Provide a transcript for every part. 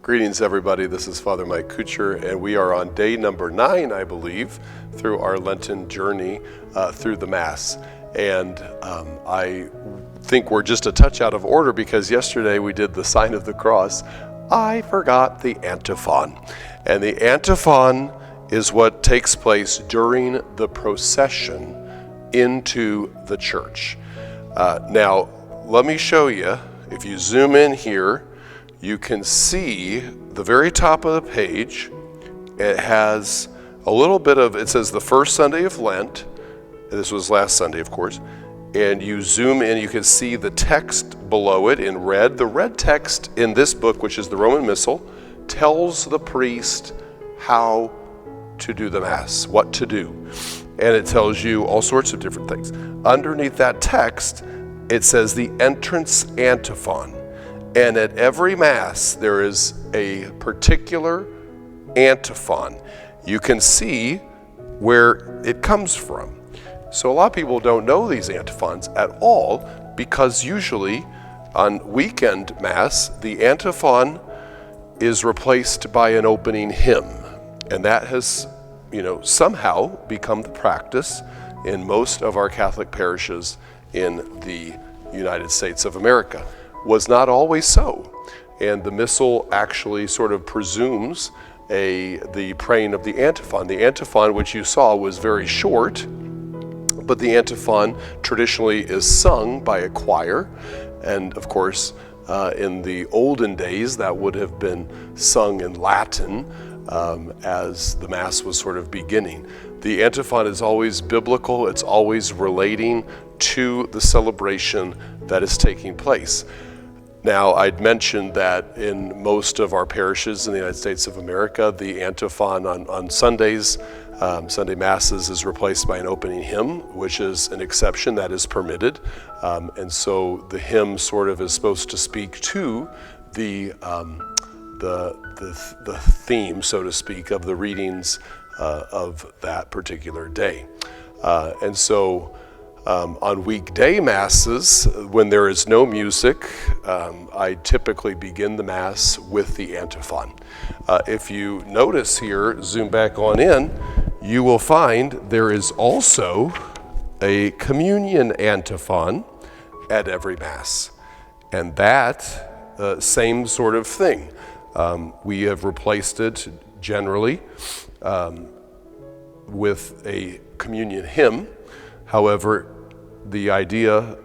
Greetings, everybody. This is Father Mike Kuchar, and we are on day number 9, I believe, through our Lenten journey through the Mass. And I think we're just a touch out of order because yesterday we did the sign of the cross. I forgot the Antiphon. And the Antiphon is what takes place during the procession into the church. Now, let me show you. If you zoom in here, you can see the very top of the page. It has a little bit of, it says the first Sunday of Lent. This was last Sunday, of course. And you zoom in, you can see the text below it in red. The red text in this book, which is the Roman Missal, tells the priest how to do the Mass, what to do. And it tells you all sorts of different things. Underneath that text, it says the entrance antiphon. And at every Mass, there is a particular antiphon. You can see where it comes from. So a lot of people don't know these antiphons at all because usually on weekend Mass, the antiphon is replaced by an opening hymn. And that has, somehow become the practice in most of our Catholic parishes in the United States of America. Was not always so. And the Missal actually sort of presumes the praying of the antiphon. The antiphon, which you saw, was very short, but the antiphon traditionally is sung by a choir. And of course, in the olden days, that would have been sung in Latin as the Mass was sort of beginning. The antiphon is always biblical. It's always relating to the celebration that is taking place. Now, I'd mentioned that in most of our parishes in the United States of America, the antiphon on Sundays, Sunday Masses, is replaced by an opening hymn, which is an exception that is permitted. And so the hymn sort of is supposed to speak to the theme, so to speak, of the readings of that particular day. And so on weekday Masses, when there is no music, I typically begin the Mass with the antiphon. If you notice here, zoom back on in, you will find there is also a communion antiphon at every Mass. And that same sort of thing. We have replaced it generally with a communion hymn. However, the idea,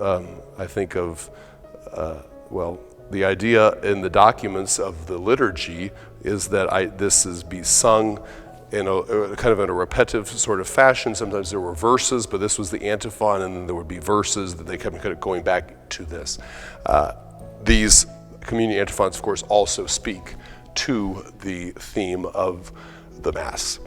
I think of, the idea in the documents of the liturgy is that this is be sung in a kind of in a repetitive sort of fashion. Sometimes there were verses, but this was the antiphon, and then there would be verses that they kept kind of going back to this. These communion antiphons, of course, also speak to the theme of the Mass,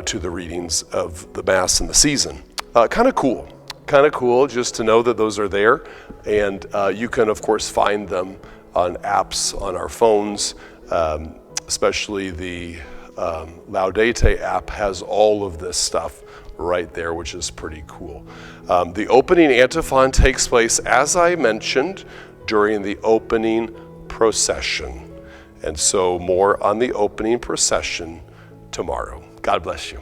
to the readings of the Mass in the season. Kind of cool just to know that those are there. And you can, of course, find them on apps on our phones, especially the Laudate app has all of this stuff right there, which is pretty cool. The opening antiphon takes place, as I mentioned, during the opening procession. And so more on the opening procession tomorrow. God bless you.